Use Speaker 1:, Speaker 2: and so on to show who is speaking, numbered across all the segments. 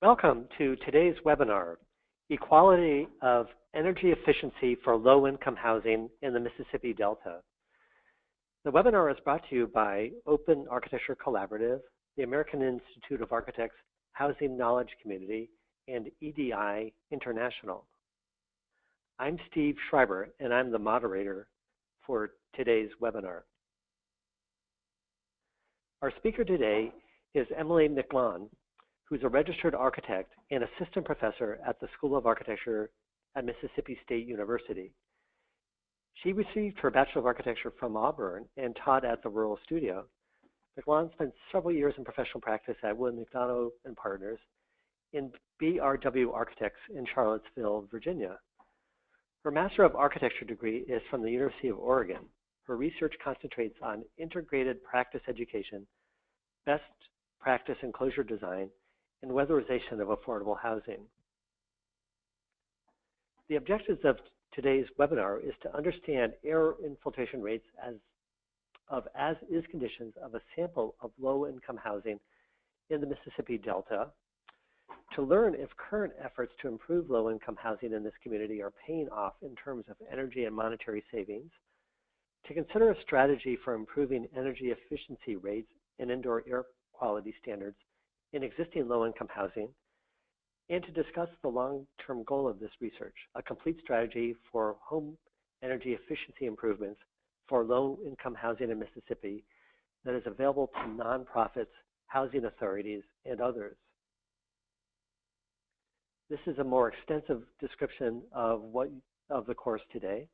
Speaker 1: Welcome to today's webinar, Equality of Energy Efficiency for Low-Income Housing in the Mississippi Delta. The webinar is brought to you by Open Architecture Collaborative, the American Institute of Architects Housing Knowledge Community, and EDI International. I'm Steve Schreiber, and I'm the moderator for today's webinar. Our speaker today is Emily McGlohn, who's a registered architect and assistant professor at the School of Architecture at Mississippi State University. She received her Bachelor of Architecture from Auburn and taught at the Rural Studio. McGlohn spent several years in professional practice at Wood McDonough and Partners in BRW Architects in Charlottesville, Virginia. Her Master of Architecture degree is from the University of Oregon. Her research concentrates on integrated practice education, best practice enclosure design, and weatherization of affordable housing. The objectives of today's webinar is to understand air infiltration rates as-is conditions of a sample of low-income housing in the Mississippi Delta, to learn if current efforts to improve low-income housing in this community are paying off in terms of energy and monetary savings, to consider a strategy for improving energy efficiency rates and indoor air quality standards in existing low-income housing, and to discuss the long-term goal of this research, a complete strategy for home energy efficiency improvements for low-income housing in Mississippi that is available to nonprofits, housing authorities, and others. This is a more extensive description of the course today.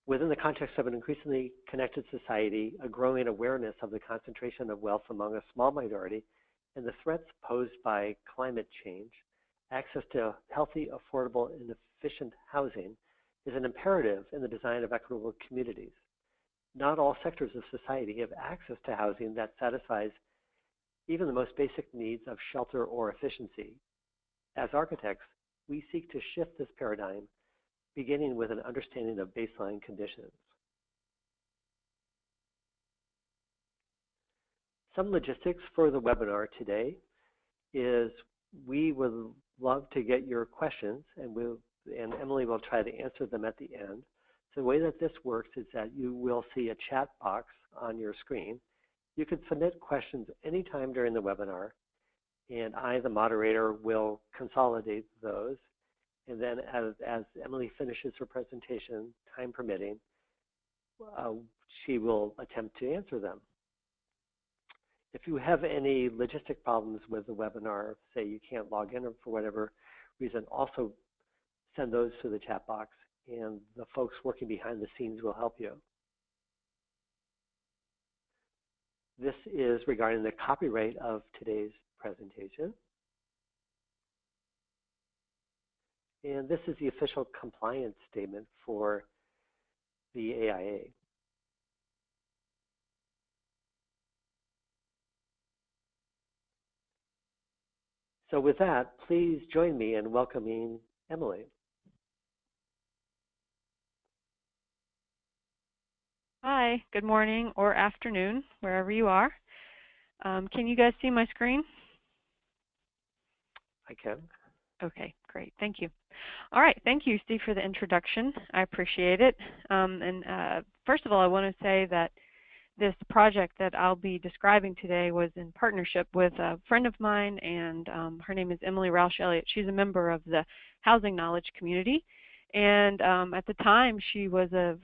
Speaker 1: Within the context of an increasingly connected society, a growing awareness of the concentration of wealth among a small minority, and the threats posed by climate change, access to healthy, affordable, and efficient housing is an imperative in the design of equitable communities. Not all sectors of society have access to housing that satisfies even the most basic needs of shelter or efficiency. As architects, we seek to shift this paradigm, beginning with an understanding of baseline conditions. Some logistics for the webinar today is we would love to get your questions, and Emily will try to answer them at the end. So the way that this works is that you will see a chat box on your screen. You can submit questions anytime during the webinar, and I, the moderator, will consolidate those. And then as Emily finishes her presentation, time permitting, she will attempt to answer them. If you have any logistic problems with the webinar, say you can't log in or for whatever reason, also send those to the chat box, and the folks working behind the scenes will help you. This is regarding the copyright of today's presentation. And this is the official compliance statement for the AIA. So with that, please join me in welcoming Emily.
Speaker 2: Hi, good morning or afternoon, wherever you are. Can you guys see my screen?
Speaker 1: I can.
Speaker 2: Okay, great, thank you. All right, thank you, Steve, for the introduction. I appreciate it. First of all, I want to say that this project that I'll be describing today was in partnership with a friend of mine, and her name is Emily Roush Elliott. She's a member of the Housing Knowledge Community, and at the time she was a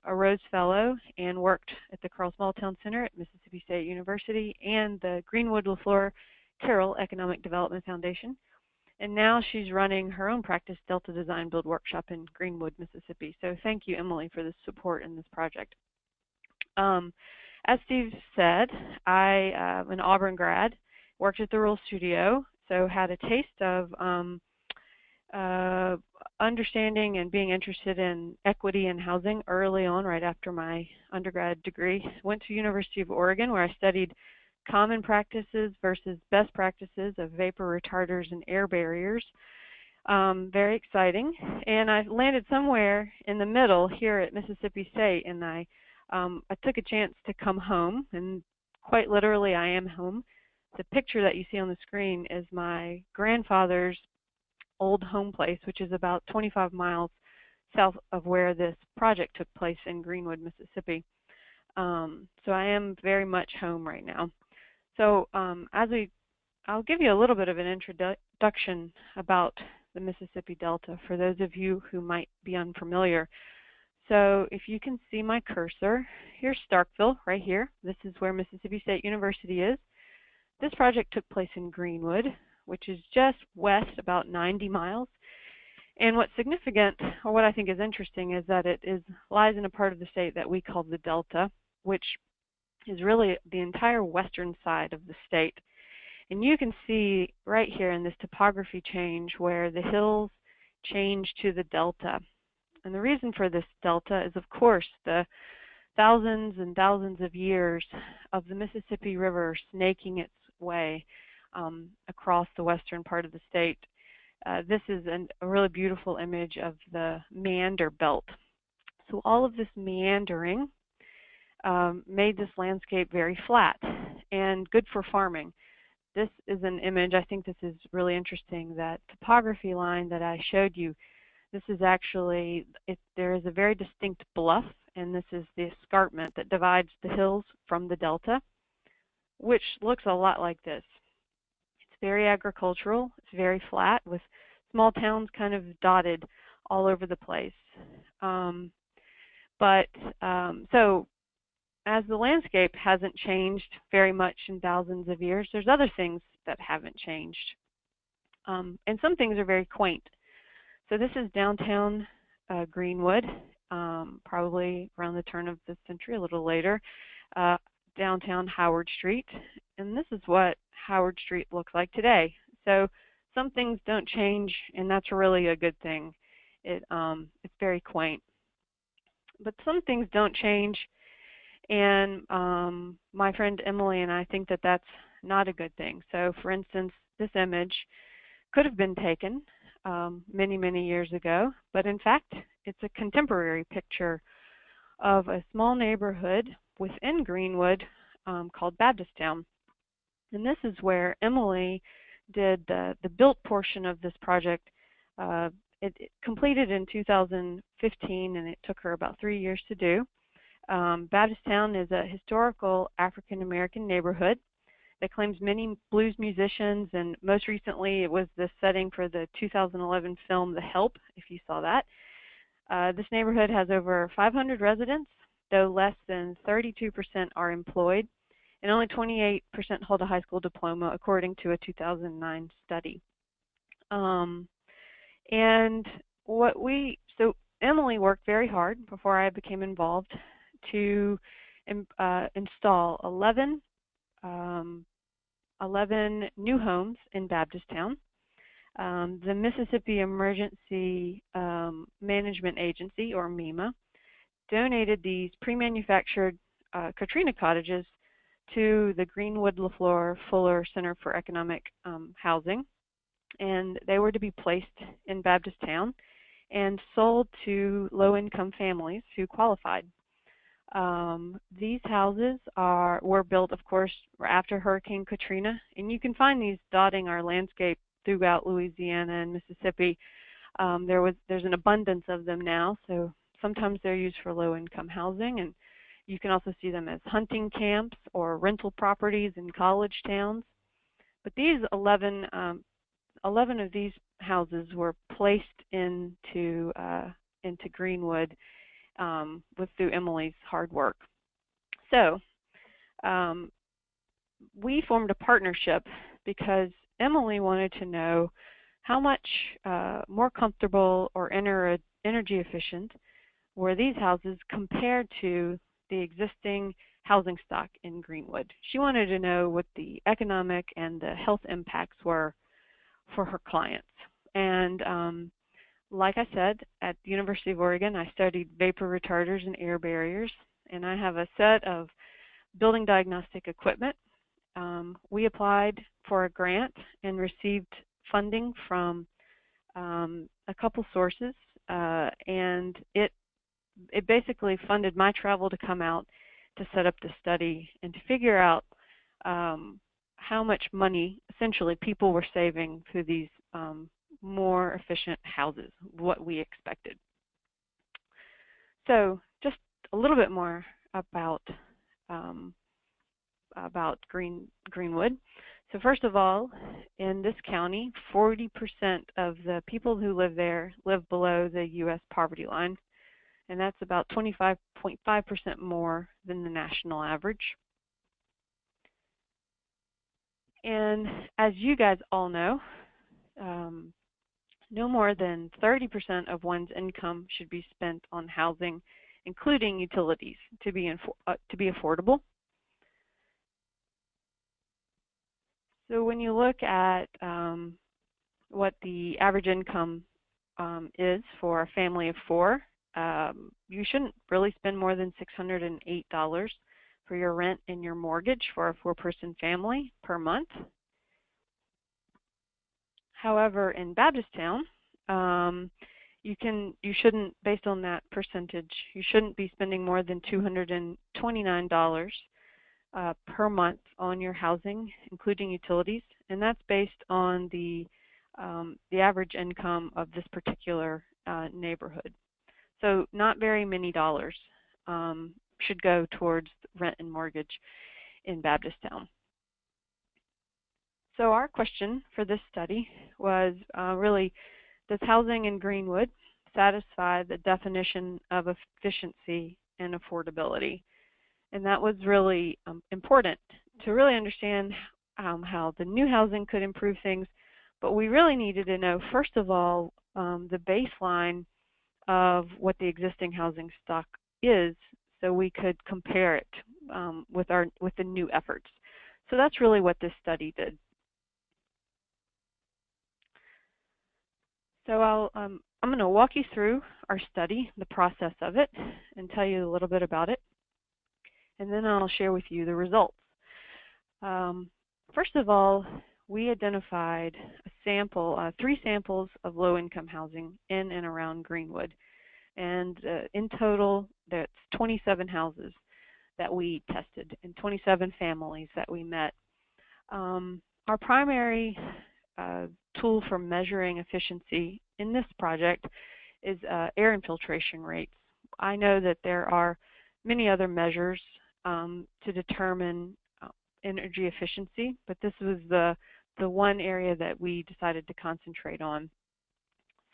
Speaker 2: Rhodes Fellow and worked at the Carl Small Town Center at Mississippi State University and the Greenwood LaFleur Carroll Economic Development Foundation. And now she's running her own practice, Delta Design Build Workshop in Greenwood, Mississippi. So thank you, Emily, for the support in this project. As Steve said, I am an Auburn grad, worked at the Rural Studio, so had a taste of understanding and being interested in equity in housing early on, right after my undergrad degree. Went to University of Oregon, where I studied common practices versus best practices of vapor retarders and air barriers. Very exciting. And I landed somewhere in the middle here at Mississippi State, and I took a chance to come home, and quite literally I am home. the picture that you see on the screen is my grandfather's old home place, which is about 25 miles south of where this project took place in Greenwood, Mississippi. So I am very much home right now. So I'll give you a little bit of an introduction about the Mississippi Delta for those of you who might be unfamiliar. So if you can see my cursor, here's Starkville right here. This is where Mississippi State University is. This project took place in Greenwood, which is just west about 90 miles. And what's significant, or what I think is interesting, is that it lies in a part of the state that we call the Delta, which is really the entire western side of the state. And you can see right here in this topography change where the hills change to the delta. And the reason for this delta is, of course, the thousands and thousands of years of the Mississippi River snaking its way across the western part of the state. This is a really beautiful image of the meander belt. So all of this meandering made this landscape very flat and good for farming. This is an image, I think this is really interesting, that topography line that I showed you. This is actually, there is a very distinct bluff, and this is the escarpment that divides the hills from the delta, which looks a lot like this. It's very agricultural, it's very flat, with small towns kind of dotted all over the place. So as the landscape hasn't changed very much in thousands of years, there's other things that haven't changed. And some things are very quaint. So this is downtown Greenwood, probably around the turn of the century, a little later, downtown Howard Street. And this is what Howard Street looks like today. So some things don't change, and that's really a good thing. It's very quaint. But some things don't change, and my friend Emily and I think that that's not a good thing. So for instance, this image could have been taken many, many years ago, but in fact, it's a contemporary picture of a small neighborhood within Greenwood called Baptistown. And this is where Emily did the built portion of this project. It completed in 2015, and it took her about 3 years to do. Baptistown is a historical African-American neighborhood that claims many blues musicians, and most recently it was the setting for the 2011 film The Help, if you saw that. This neighborhood has over 500 residents, though less than 32% are employed, and only 28% hold a high school diploma, according to a 2009 study. So Emily worked very hard before I became involved to install 11 new homes in Baptistown. The Mississippi Emergency Management Agency, or MEMA, donated these pre-manufactured Katrina Cottages to the Greenwood LaFleur Fuller Center for Economic Housing, and they were to be placed in Baptistown and sold to low-income families who qualified. These houses were built, of course, after Hurricane Katrina, and you can find these dotting our landscape throughout Louisiana and Mississippi. There's an abundance of them now, so sometimes they're used for low-income housing, and you can also see them as hunting camps or rental properties in college towns. But these 11 of these houses were placed into Greenwood through Emily's hard work. So we formed a partnership because Emily wanted to know how much more comfortable or energy efficient were these houses compared to the existing housing stock in Greenwood. She wanted to know what the economic and the health impacts were for her clients. And like I said, at the University of Oregon, I studied vapor retarders and air barriers, and I have a set of building diagnostic equipment. We applied for a grant and received funding from a couple sources, and it basically funded my travel to come out to set up the study and to figure out how much money essentially people were saving through these more efficient houses, what we expected. So just a little bit more about Greenwood. So first of all, in this county, 40% of the people who live there live below the U.S. poverty line, and that's about 25.5% more than the national average. And as you guys all know, no more than 30% of one's income should be spent on housing, including utilities, to be affordable. So when you look at what the average income is for a family of 4, you shouldn't really spend more than $608 for your rent and your mortgage for a 4-person family per month. However, in Baptisttown, you shouldn't, based on that percentage, you shouldn't be spending more than $229 per month on your housing, including utilities, and that's based on the average income of this particular neighborhood. So not very many dollars should go towards rent and mortgage in Baptisttown. So our question for this study was really, does housing in Greenwood satisfy the definition of efficiency and affordability? And that was really important to really understand how the new housing could improve things. But we really needed to know, first of all, the baseline of what the existing housing stock is, so we could compare it with the new efforts. So that's really what this study did. So I'm going to walk you through our study, the process of it, and tell you a little bit about it. And then I'll share with you the results. First of all, we identified a sample, 3 samples of low-income housing in and around Greenwood. And in total, that's 27 houses that we tested and 27 families that we met. Our primary tool for measuring efficiency in this project is air infiltration rates. I know that there are many other measures to determine energy efficiency, but this was the one area that we decided to concentrate on.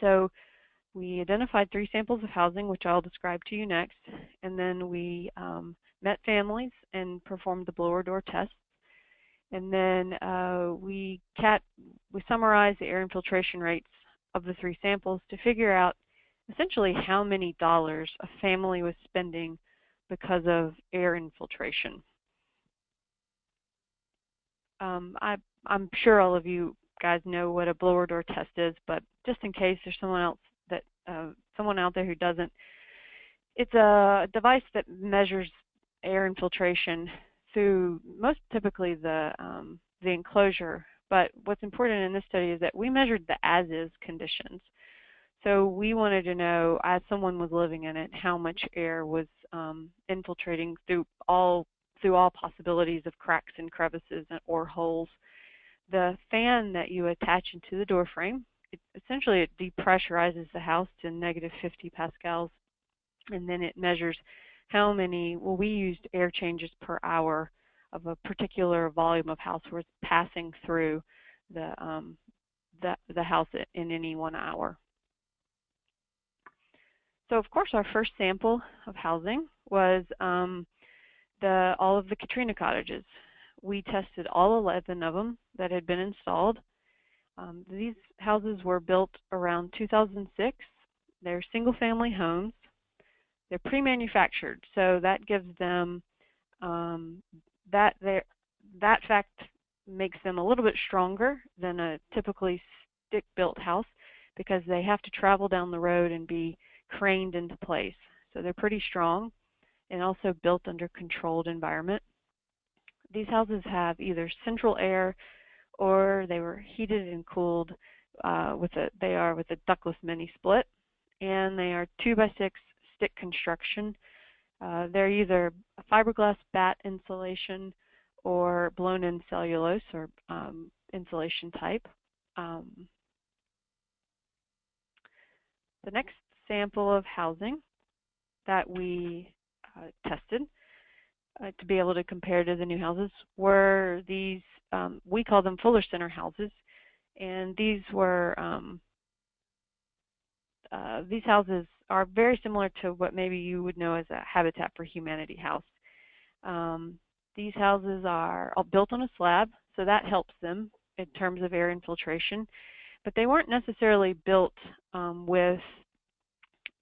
Speaker 2: So we identified 3 samples of housing, which I'll describe to you next, and then we met families and performed the blower door test. And then we summarized the air infiltration rates of the 3 samples to figure out essentially how many dollars a family was spending because of air infiltration. I'm sure all of you guys know what a blower door test is, but just in case there's someone out there who doesn't, it's a device that measures air infiltration through most typically the enclosure. But what's important in this study is that we measured the as-is conditions. So we wanted to know, as someone was living in it, how much air was infiltrating through all possibilities of cracks and crevices or holes. The fan that you attach into the door frame, essentially it depressurizes the house to -50 pascals, and then it measures how many, well, we used air changes per hour of a particular volume of house where it's passing through the house in any 1 hour. So of course our first sample of housing was all of the Katrina Cottages. We tested all 11 of them that had been installed. These houses were built around 2006. They're single-family homes. They're pre-manufactured, so that gives them that fact makes them a little bit stronger than a typically stick-built house because they have to travel down the road and be craned into place. So they're pretty strong and also built under controlled environment. These houses have either central air or they were heated and cooled with a ductless mini split, and they are 2x6 stick construction. They're either a fiberglass batt insulation or blown-in cellulose or insulation type. The next sample of housing that we tested to be able to compare to the new houses were these, we call them Fuller Center houses, and these houses are very similar to what maybe you would know as a Habitat for Humanity house. These houses are all built on a slab, so that helps them in terms of air infiltration, but they weren't necessarily built with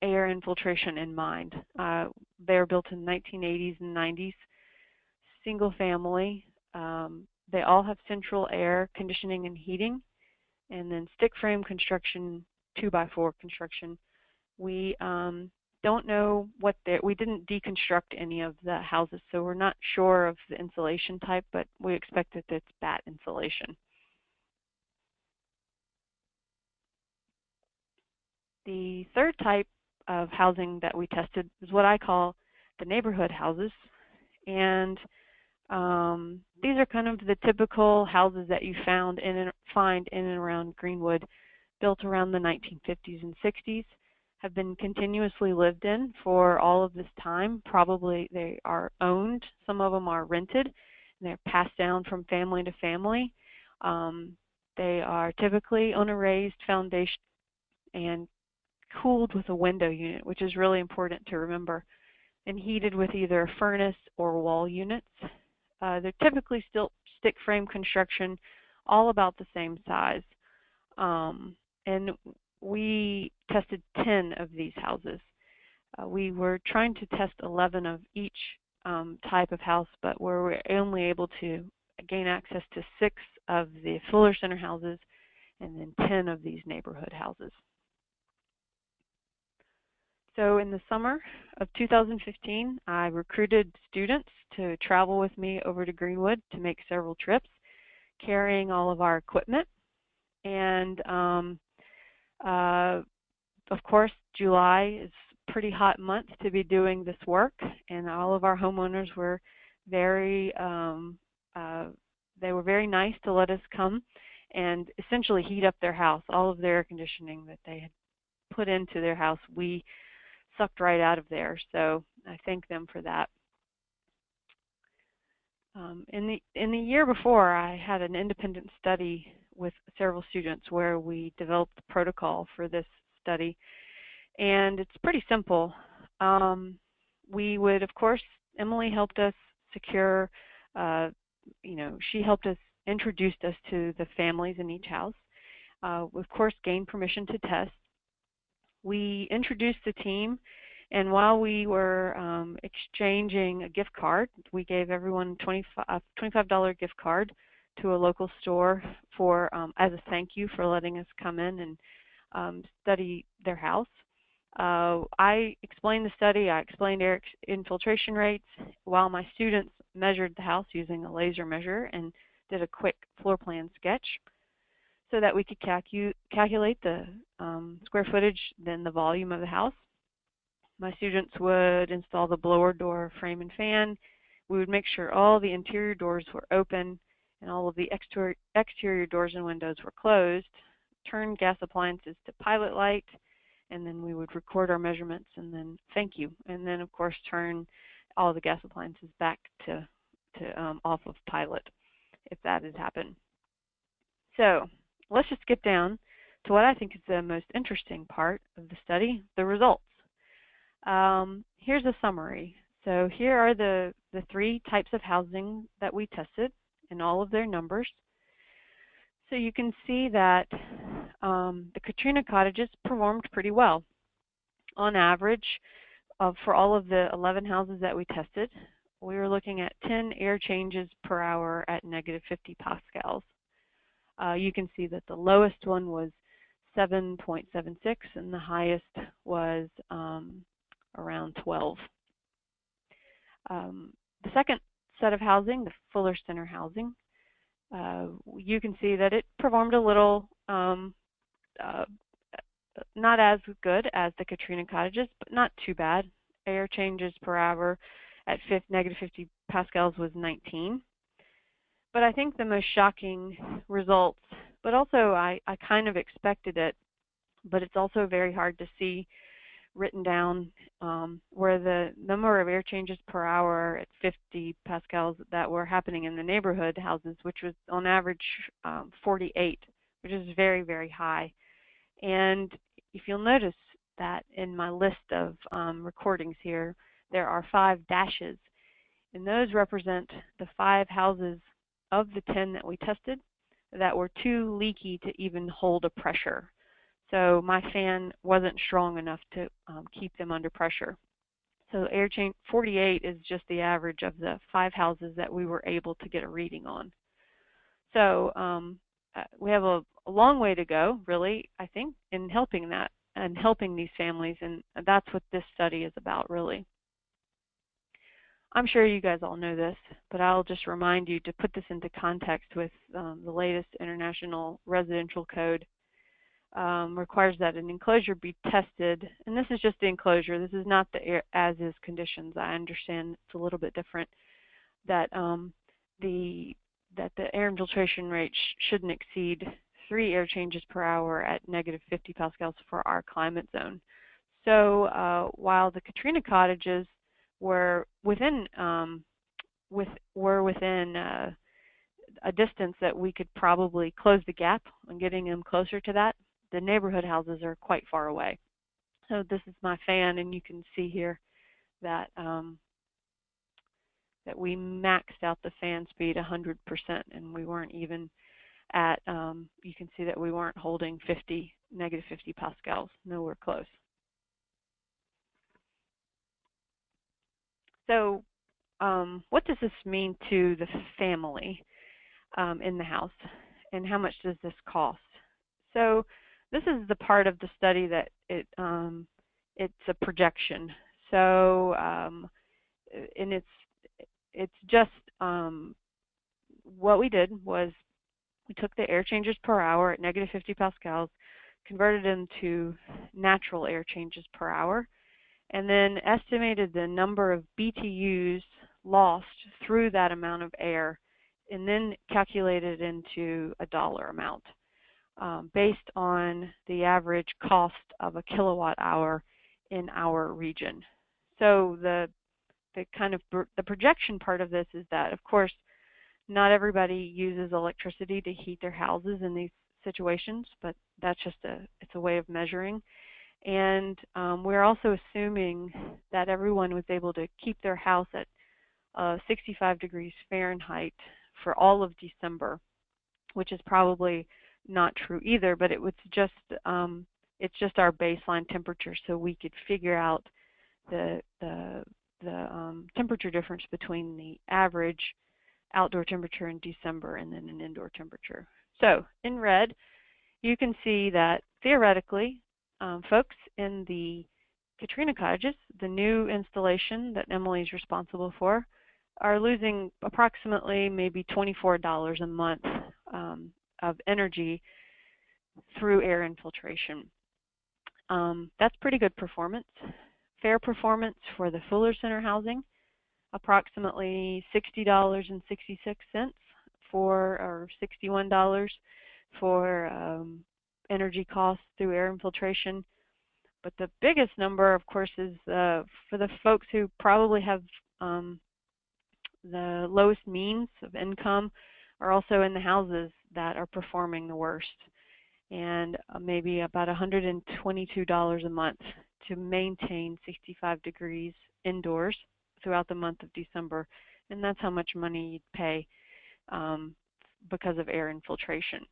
Speaker 2: air infiltration in mind. They were built in the 1980s and 90s, single family. They all have central air conditioning and heating, and then stick frame construction, 2x4 construction. We don't know what we didn't deconstruct any of the houses, so we're not sure of the insulation type, but we expect that it's bat insulation. The third type of housing that we tested is what I call the neighborhood houses, and these are kind of the typical houses that you find in and around Greenwood, built around the 1950s and 60s, have been continuously lived in for all of this time. Probably they are owned, some of them are rented, and they're passed down from family to family. They are typically on a raised foundation and cooled with a window unit, which is really important to remember, and heated with either a furnace or wall units. They're typically still stick frame construction, all about the same size. And we tested 10 of these houses. We were trying to test 11 of each type of house, but we were only able to gain access to 6 of the Fuller Center houses and then 10 of these neighborhood houses. So in the summer of 2015, I recruited students to travel with me over to Greenwood to make several trips, carrying all of our equipment. And of course, July is a pretty hot month to be doing this work, and all of our homeowners were very nice to let us come and essentially heat up their house. All of the air conditioning that they had put into their house, we sucked right out of there, so I thank them for that. In the year before, I had an independent study with several students where we developed the protocol for this study, and it's pretty simple. We would, of course, Emily helped us secure, she helped us, introduced us to the families in each house. Of course, gained permission to test. We introduced the team, and while we were exchanging a gift card, we gave everyone a $25 gift card to a local store for as a thank you for letting us come in and study their house. I explained the study. I explained air infiltration rates while my students measured the house using a laser measure and did a quick floor plan sketch, so that we could calculate the square footage, then the volume of the house. My students would install the blower door frame and fan. We would make sure all the interior doors were open and all of the exterior doors and windows were closed, turn gas appliances to pilot light, and then we would record our measurements and then thank you. And then, of course, turn all the gas appliances back to off of pilot if that had happened. So let's just get down to what I think is the most interesting part of the study, the results. Here's a summary. So here are the 3 types of housing that we tested and all of their numbers. So you can see that the Katrina Cottages performed pretty well. On average, for all of the 11 houses that we tested, we were looking at 10 air changes per hour at -50 pascals. You can see that the lowest one was 7.76 and the highest was around 12. The second set of housing, the Fuller Center housing, you can see that it performed a little not as good as the Katrina Cottages, but not too bad. Air changes per hour at -50 pascals was 19. But I think the most shocking results, but also I kind of expected it, but it's also very hard to see written down, where the number of air changes per hour at 50 pascals that were happening in the neighborhood houses, which was on average 48, which is very, very high. And if you'll notice that in my list of recordings here, there are 5 dashes, and those represent the 5 houses of the 10 that we tested that were too leaky to even hold a pressure. So my fan wasn't strong enough to keep them under pressure. So air change 48 is just the average of the 5 houses that we were able to get a reading on. So we have a long way to go, really, I think, in helping that and helping these families, and that's what this study is about, really. I'm sure you guys all know this, but I'll just remind you to put this into context with the latest International Residential Code. Requires that an enclosure be tested, and this is just the enclosure. This is not the as-is conditions. I understand it's a little bit different. That the air infiltration rate shouldn't exceed 3 air changes per hour at -50 pascals for our climate zone. So while the Katrina Cottages were within a distance that we could probably close the gap on getting them closer to that, the neighborhood houses are quite far away. So this is my fan, and you can see here that that we maxed out the fan speed 100%, and we weren't even at, you can see that we weren't holding -50 pascals, nowhere close. So what does this mean to the family in the house, and how much does this cost? So this is the part of the study that it's a projection. So and it's just what we did was we took the air changes per hour at -50 pascals, converted them to natural air changes per hour, and then estimated the number of BTUs lost through that amount of air, and then calculated into a dollar amount based on the average cost of a kilowatt hour in our region. So the projection part of this is that, of course, not everybody uses electricity to heat their houses in these situations, but that's just it's a way of measuring. And we're also assuming that everyone was able to keep their house at 65 degrees Fahrenheit for all of December, which is probably not true either, but it's just our baseline temperature, so we could figure out the temperature difference between the average outdoor temperature in December and then an indoor temperature. So in red, you can see that theoretically, folks in the Katrina Cottages, the new installation that Emily is responsible for, are losing approximately maybe $24 a month of energy through air infiltration. That's pretty good performance. Fair performance for the Fuller Center housing, approximately $60.66 or $61 for energy costs through air infiltration. But the biggest number, of course, is for the folks who probably have the lowest means of income, are also in the houses that are performing the worst, and maybe about $122 a month to maintain 65 degrees indoors throughout the month of December, and that's how much money you'd pay because of air infiltration.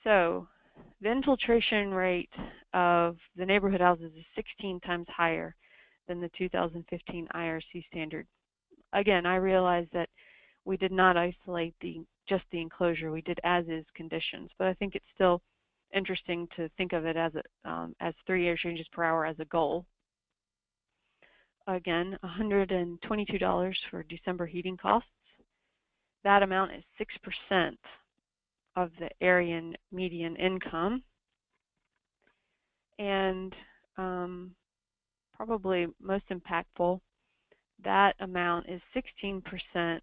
Speaker 2: So the infiltration rate of the neighborhood houses is 16 times higher than the 2015 IRC standard. Again, I realize that we did not isolate just the enclosure. We did as-is conditions, but I think it's still interesting to think of it as 3 air changes per hour as a goal. Again, $122 for December heating costs. That amount is 6% of the area median income, and probably most impactful, that amount is 16%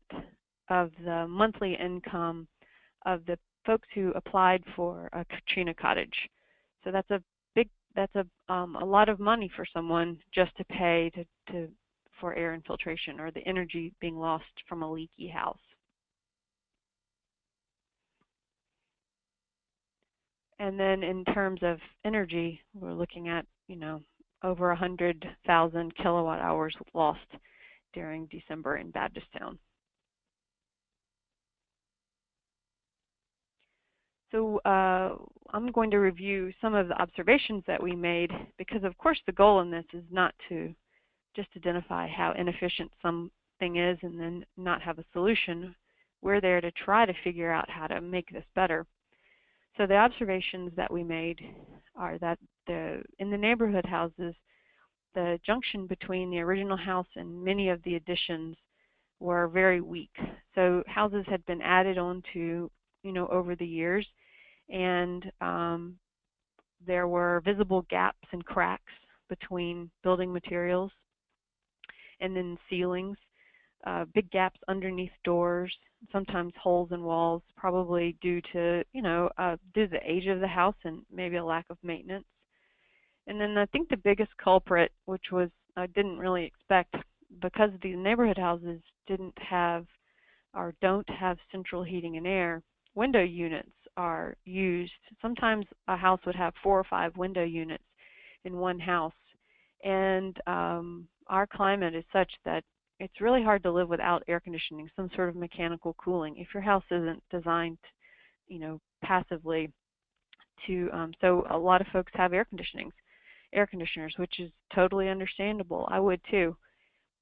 Speaker 2: of the monthly income of the folks who applied for a Katrina cottage. So that's a lot of money for someone just to pay for air infiltration or the energy being lost from a leaky house. And then in terms of energy, we're looking at, over 100,000 kilowatt hours lost during December in Baptisttown. So I'm going to review some of the observations that we made, because of course the goal in this is not to just identify how inefficient something is and then not have a solution. We're there to try to figure out how to make this better. So the observations that we made are that in the neighborhood houses, the junction between the original house and many of the additions were very weak. So houses had been added onto, over the years, and there were visible gaps and cracks between building materials and then ceilings, big gaps underneath doors, sometimes holes in walls, probably due to the age of the house and maybe a lack of maintenance. And then I think the biggest culprit, which was I didn't really expect, because these neighborhood houses didn't have or don't have central heating and air, window units are used. Sometimes a house would have 4 or 5 window units in one house. And our climate is such that it's really hard to live without air conditioning, some sort of mechanical cooling, if your house isn't designed, passively to, so a lot of folks have air conditioners, which is totally understandable. I would too.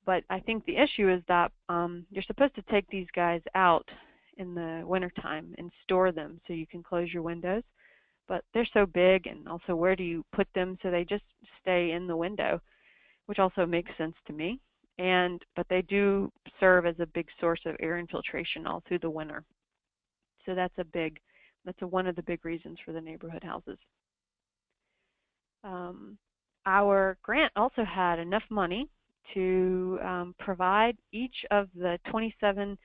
Speaker 2: But I think the issue is that you're supposed to take these guys out in the wintertime and store them so you can close your windows. But they're so big, and also where do you put them? So they just stay in the window, which also makes sense to me. But they do serve as a big source of air infiltration all through the winter. So that's one of the big reasons for the neighborhood houses. Our grant also had enough money to provide each of the 27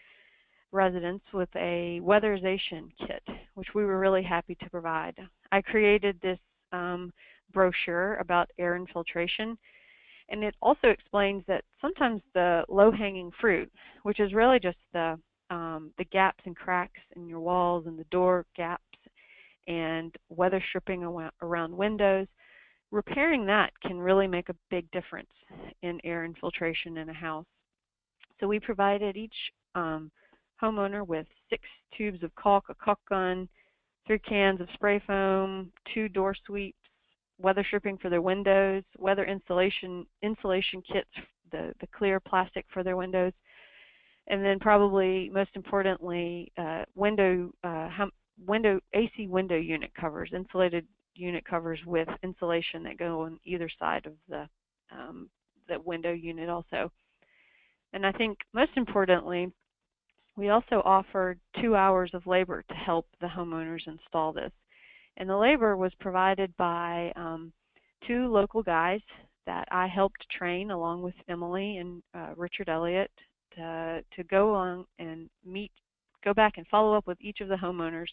Speaker 2: residents with a weatherization kit, which we were really happy to provide. I created this brochure about air infiltration, and it also explains that sometimes the low-hanging fruit, which is really just the gaps and cracks in your walls and the door gaps and weather stripping around windows, repairing that can really make a big difference in air infiltration in a house. So we provided each homeowner with 6 tubes of caulk, a caulk gun, 3 cans of spray foam, 2 door sweeps, weather stripping for their windows, weather insulation kits, the clear plastic for their windows, and then probably most importantly, AC window unit covers, insulated unit covers with insulation that go on either side of the window unit also. And I think most importantly, we also offered 2 hours of labor to help the homeowners install this. And the labor was provided by 2 local guys that I helped train along with Emily and Richard Elliott to go on and go back and follow up with each of the homeowners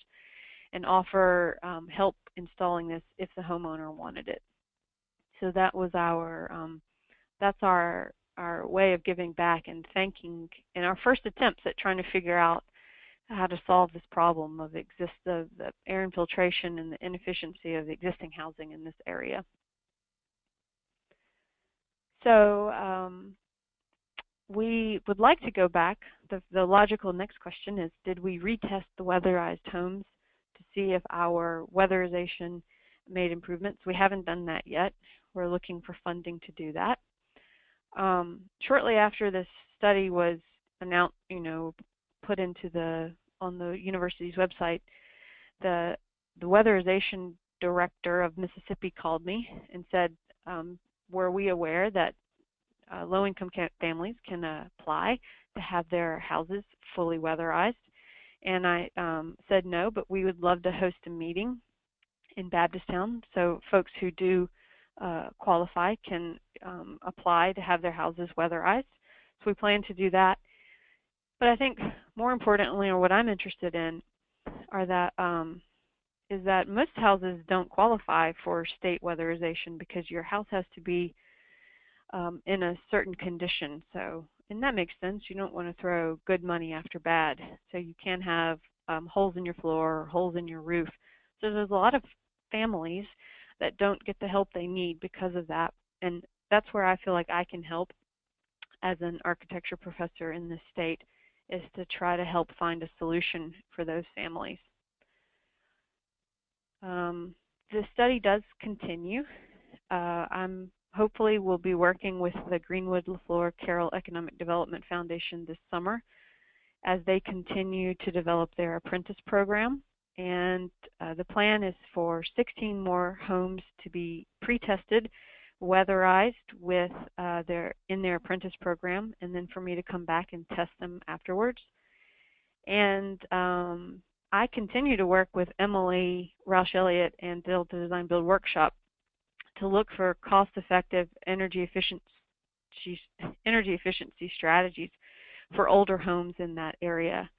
Speaker 2: and offer help installing this if the homeowner wanted it. So that was that's our way of giving back and thanking in our first attempts at trying to figure out how to solve this problem of the air infiltration and the inefficiency of the existing housing in this area. So we would like to go back. The logical next question is, did we retest the weatherized homes to see if our weatherization made improvements? We haven't done that yet. We're looking for funding to do that. Shortly after this study was announced, put into on the university's website, the weatherization director of Mississippi called me and said, were we aware that low-income families can apply to have their houses fully weatherized? And I said no, but we would love to host a meeting in Baptisttown so folks who do qualify can apply to have their houses weatherized. So we plan to do that. But I think more importantly, or what I'm interested in, are that is that most houses don't qualify for state weatherization because your house has to be in a certain condition. So, and that makes sense. You don't want to throw good money after bad. So you can have holes in your floor or holes in your roof. So there's a lot of families that don't get the help they need because of that. And that's where I feel like I can help as an architecture professor in this state, is to try to help find a solution for those families. The study does continue. I'm hopefully will be working with the Greenwood LaFleur Carroll Economic Development Foundation this summer as they continue to develop their apprentice program. And the plan is for 16 more homes to be pre-tested, weatherized with in their apprentice program, and then for me to come back and test them afterwards. And I continue to work with Emily Roush Elliott and Delta Design Build Workshop to look for cost-effective energy efficiency strategies for older homes in that area.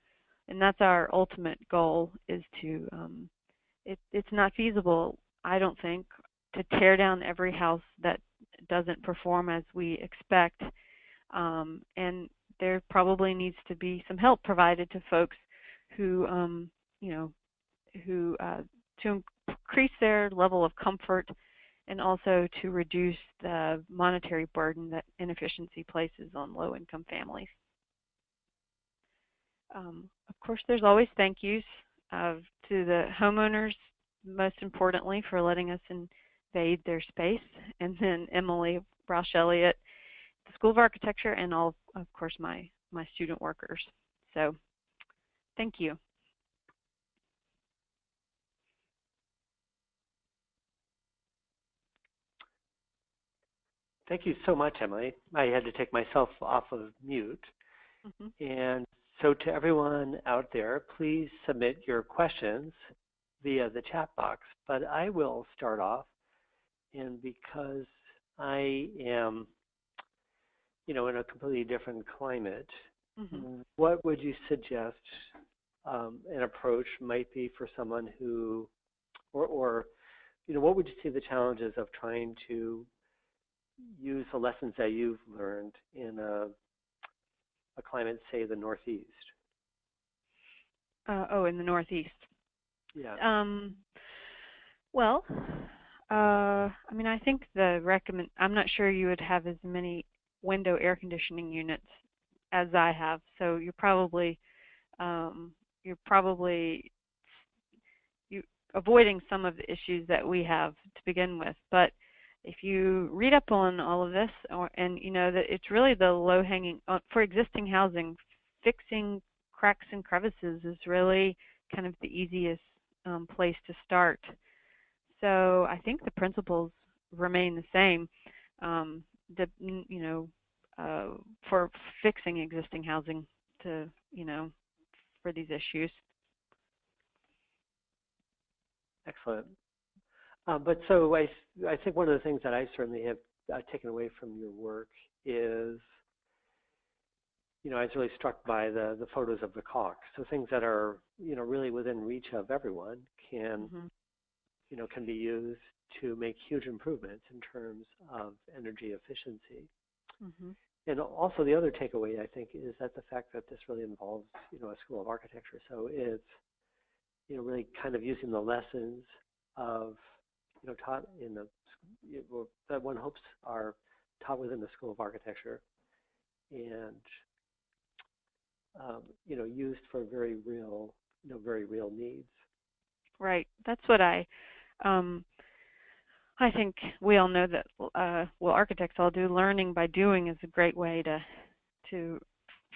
Speaker 2: And that's our ultimate goal, is to, it's not feasible, I don't think, to tear down every house that doesn't perform as we expect. And there probably needs to be some help provided to folks who, to increase their level of comfort and also to reduce the monetary burden that inefficiency places on low-income families. Of course, there's always thank yous to the homeowners, most importantly, for letting us invade their space, and then Emily Roush Elliott, the School of Architecture, and all, of course, my student workers. So, thank you.
Speaker 1: Thank you so much, Emily. I had to take myself off of mute. And so to everyone out there, please submit your questions via the chat box. But I will start off, and because I am, in a completely different climate, what would you suggest an approach might be for someone who, or what would you say the challenges of trying to use the lessons that you've learned in a climate, say, the Northeast?
Speaker 2: In the Northeast.
Speaker 1: Yeah.
Speaker 2: Well, I mean, I think I'm not sure you would have as many window air conditioning units as I have, so you're probably avoiding some of the issues that we have to begin with. But if you read up on all of this, and that it's really the low-hanging, for existing housing, fixing cracks and crevices is really kind of the easiest place to start. So I think the principles remain the same, for fixing existing housing to, for these issues.
Speaker 1: Excellent. But so I think one of the things that I certainly have taken away from your work is, I was really struck by the photos of the caulk. So things that are, really within reach of everyone can, can be used to make huge improvements in terms of energy efficiency. And also the other takeaway, I think, is that the fact that this really involves, a School of Architecture. So it's, really kind of using the lessons of, taught in the, that one hopes are taught within the School of Architecture, and used for very real needs.
Speaker 2: Right. That's what I think we all know that architects all do. Learning by doing is a great way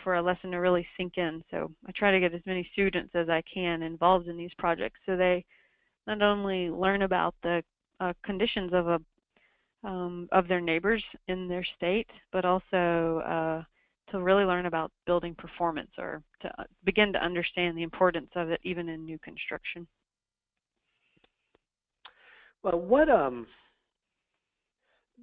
Speaker 2: for a lesson to really sink in. So I try to get as many students as I can involved in these projects, so they not only learn about the conditions of their neighbors in their state, but also to really learn about building performance, or to begin to understand the importance of it even in new construction.
Speaker 1: Well, what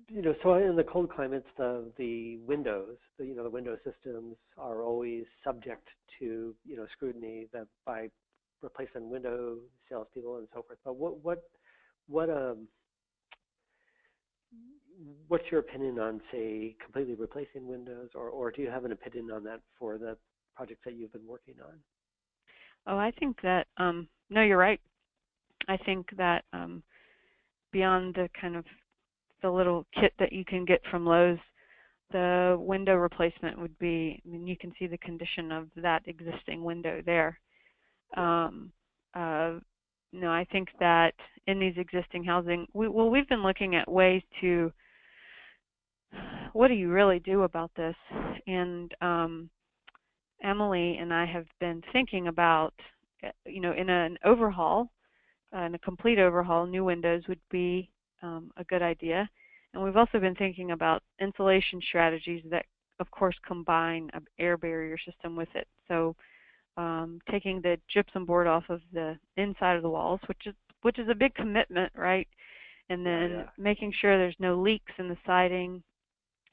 Speaker 1: So in the cold climates, the windows, the window systems are always subject to, scrutiny by replacement window salespeople and so forth. But what what's your opinion on, say, completely replacing windows, or do you have an opinion on that for the projects that you've been working on?
Speaker 2: Oh, I think that no, you're right. I think that beyond the kind of the little kit that you can get from Lowe's, the window replacement would be, I mean, you can see the condition of that existing window there. No, I think that in these existing housing, we've been looking at ways to, what do you really do about this? And Emily and I have been thinking about, in an overhaul, in a complete overhaul, new windows would be a good idea. And we've also been thinking about insulation strategies that, of course, combine an air barrier system with it. So taking the gypsum board off of the inside of the walls, which is a big commitment, right? And then making sure there's no leaks in the siding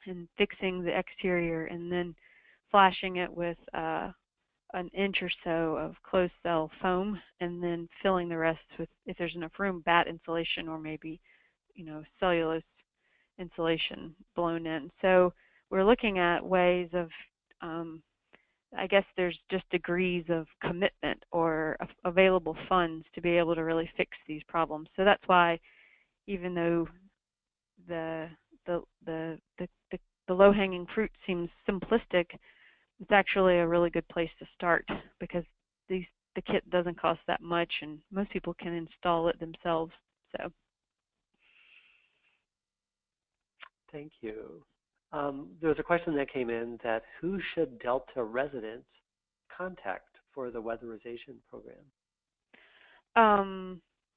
Speaker 2: and fixing the exterior, and then flashing it with an inch or so of closed cell foam, and then filling the rest with, if there's enough room, batt insulation or maybe, cellulose insulation blown in. So we're looking at ways of, I guess there's just degrees of commitment or available funds to be able to really fix these problems. So that's why, even though the low-hanging fruit seems simplistic, it's actually a really good place to start, because the kit doesn't cost that much, and most people can install it themselves. So,
Speaker 1: thank you. There was a question that came in that who should Delta residents contact for the weatherization program?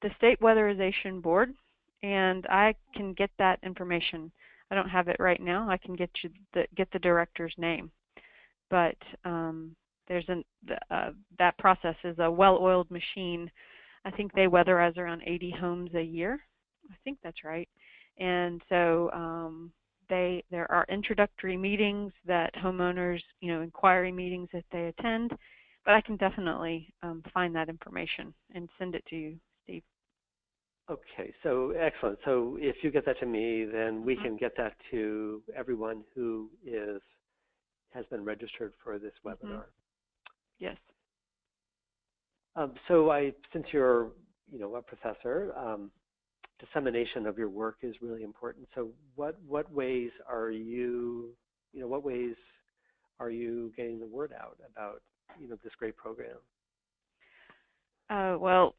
Speaker 2: The State Weatherization Board, and I can get that information. I don't have it right now. I can get you the director's name, but there's that process is a well-oiled machine. I think they weatherize around 80 homes a year. I think that's right. And so there are introductory meetings that homeowners, inquiry meetings that they attend. But I can definitely find that information and send it to you, Steve.
Speaker 1: Okay, so excellent. So if you get that to me, then we can get that to everyone who has been registered for this webinar.
Speaker 2: Yes.
Speaker 1: So since you're, a professor, dissemination of your work is really important. So what ways are you, what ways are you getting the word out about, this great program?
Speaker 2: Well,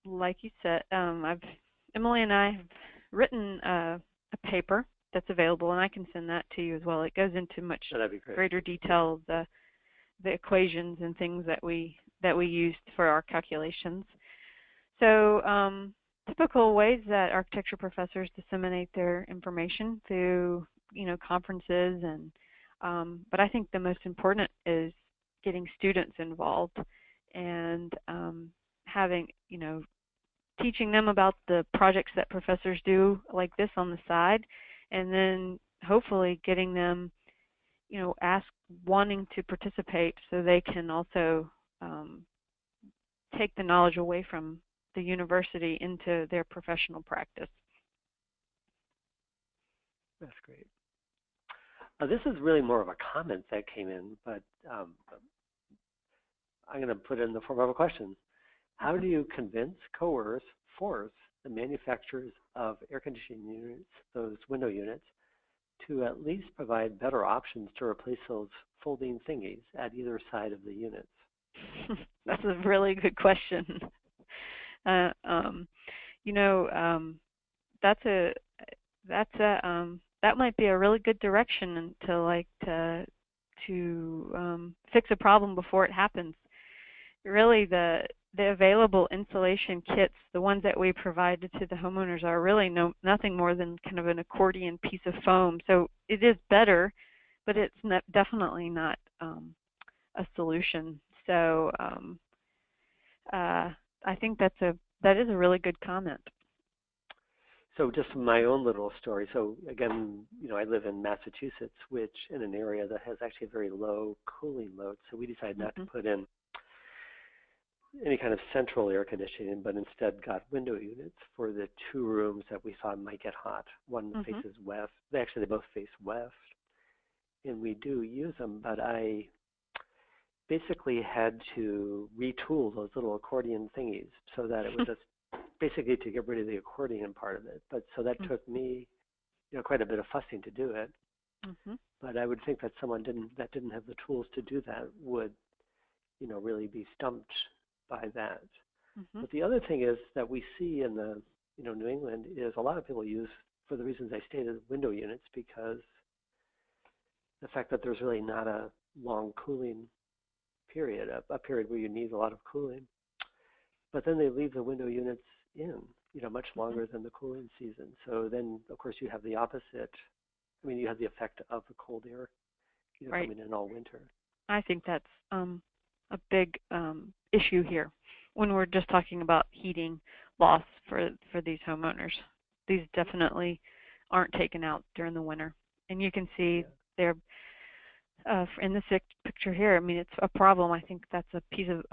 Speaker 2: like you said, Emily and I have written a paper that's available, and I can send that to you as well. It goes into much greater detail the equations and things that we used for our calculations. So typical ways that architecture professors disseminate their information through conferences, and but I think the most important is getting students involved and having teaching them about the projects that professors do like this on the side, and then hopefully getting them wanting to participate so they can also take the knowledge away from the university into their professional practice.
Speaker 1: That's great. This is really more of a comment that came in, but I'm going to put it in the form of a question. How do you convince, coerce, force the manufacturers of air conditioning units, those window units, to at least provide better options to replace those folding thingies at either side of the units?
Speaker 2: That's a really good question. That might be a really good direction to fix a problem before it happens. Really, the available insulation kits, the ones that we provided to the homeowners, are really nothing more than kind of an accordion piece of foam. So it is better, but it's definitely not a solution. So I think that is a really good comment.
Speaker 1: So just my own little story. So again, I live in Massachusetts, which in an area that has actually a very low cooling load. So we decided not to put in any kind of central air conditioning, but instead got window units for the two rooms that we thought might get hot. One faces west. Actually, they both face west, and we do use them. But I basically had to retool those little accordion thingies so that it was just basically to get rid of the accordion part of it. But so that took me, quite a bit of fussing to do it. But I would think that someone that didn't have the tools to do that would, really be stumped by that. But the other thing is that we see in the, New England is a lot of people use, for the reasons I stated, window units because the fact that there's really not a long cooling period, a period where you need a lot of cooling. But then they leave the window units in, much longer than the cooling season. So then, of course, you have the opposite. I mean, you have the effect of the cold air, coming in all winter.
Speaker 2: I think that's a big issue here when we're just talking about heating loss for these homeowners. These definitely aren't taken out during the winter. And you can see they're, in this picture here, I mean, it's a problem. I think that's a piece of,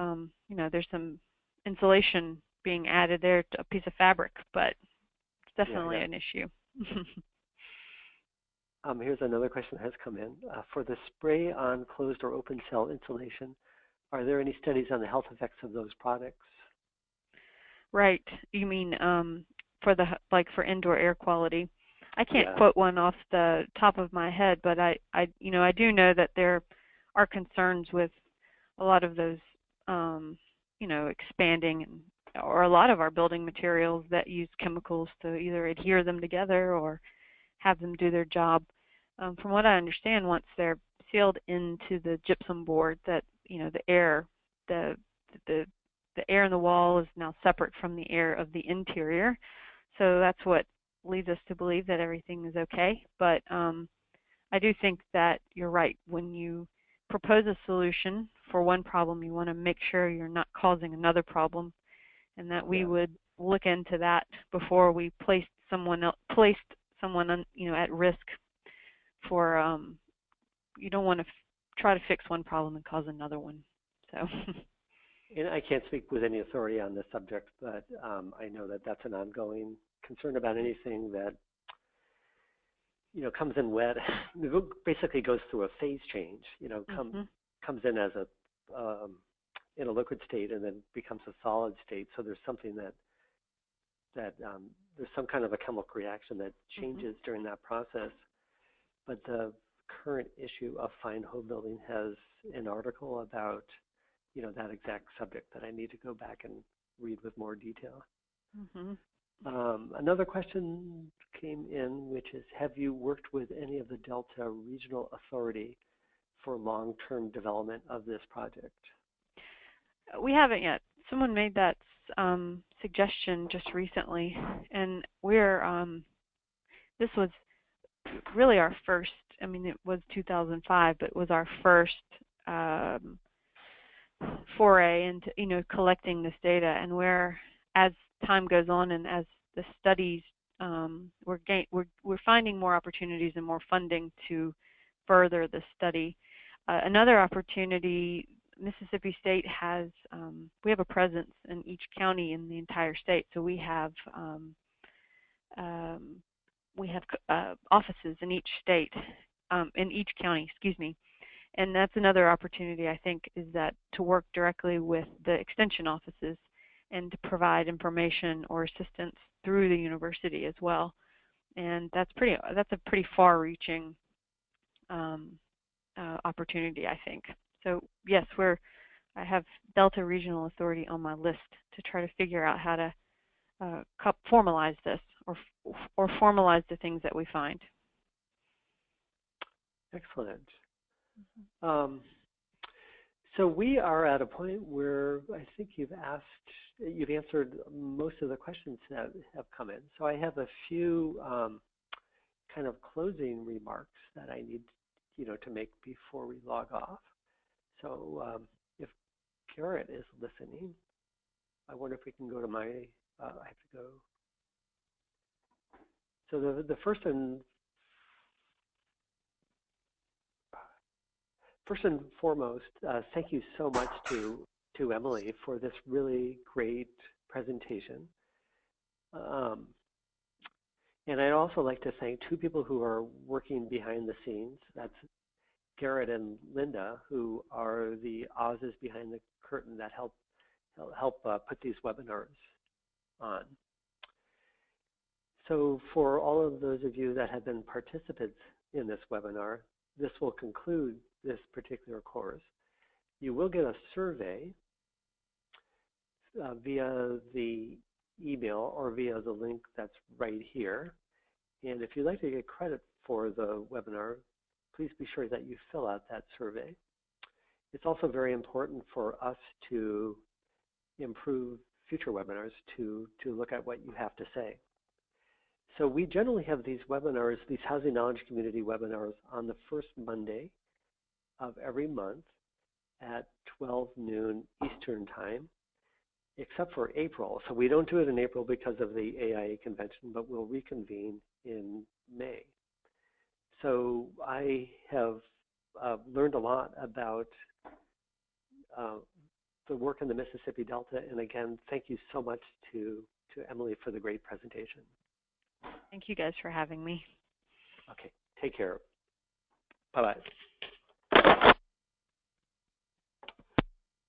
Speaker 2: there's some insulation being added there to a piece of fabric, but it's definitely an issue.
Speaker 1: Here's another question that has come in. For the spray-on closed or open cell insulation, are there any studies on the health effects of those products?
Speaker 2: Right. You mean for indoor air quality? I can't quote one off the top of my head, but I do know that there are concerns with a lot of those, expanding or a lot of our building materials that use chemicals to either adhere them together or have them do their job. From what I understand, once they're sealed into the gypsum board, that the air in the wall is now separate from the air of the interior. So that's what leads us to believe that everything is okay. But I do think that you're right. When you propose a solution for one problem, you want to make sure you're not causing another problem, and that we would look into that before we placed someone at risk for. You don't want to try to fix one problem and cause another one. So.
Speaker 1: And I can't speak with any authority on this subject, but I know that that's an ongoing concern about anything that comes in wet. It basically goes through a phase change. Comes in as in a liquid state and then becomes a solid state. So there's something that there's some kind of a chemical reaction that changes during that process. But the current issue of fine home building has an article about that exact subject that I need to go back and read with more detail. Another question came in, which is, have you worked with any of the Delta Regional Authority for long-term development of this project?
Speaker 2: We haven't yet. Someone made that suggestion just recently, and this was really our first, I mean, it was 2005, but it was our first foray into collecting this data, and where as time goes on and as the studies we're finding more opportunities and more funding to further the study. Another opportunity, Mississippi State has we have a presence in each county in the entire state, so we have offices in each state, in each county, excuse me. And that's another opportunity, I think, is that to work directly with the extension offices and to provide information or assistance through the university as well. And that's a pretty far-reaching opportunity, I think. So yes, I have Delta Regional Authority on my list to try to figure out how to formalize this or formalize the things that we find.
Speaker 1: Excellent. So we are at a point where I think you've answered most of the questions that have come in. So I have a few kind of closing remarks that I need, to make before we log off. So if Garrett is listening, I wonder if we can go to my, I have to go. So the first and foremost, thank you so much to Emily for this really great presentation. And I'd also like to thank two people who are working behind the scenes. That's Garrett and Linda, who are the Oz's behind the curtain that help put these webinars on. So for all of those of you that have been participants in this webinar, this will conclude this particular course. You will get a survey via the email or via the link that's right here. And if you'd like to get credit for the webinar, please be sure that you fill out that survey. It's also very important for us to improve future webinars to look at what you have to say. So we generally have these webinars, these Housing Knowledge Community webinars on the first Monday of every month at 12 noon Eastern Time, except for April. So we don't do it in April because of the AIA convention, but we'll reconvene in May. So I have learned a lot about the work in the Mississippi Delta. And again, thank you so much to Emily for the great presentation.
Speaker 2: Thank you guys for having me.
Speaker 1: Okay, take care. Bye-bye.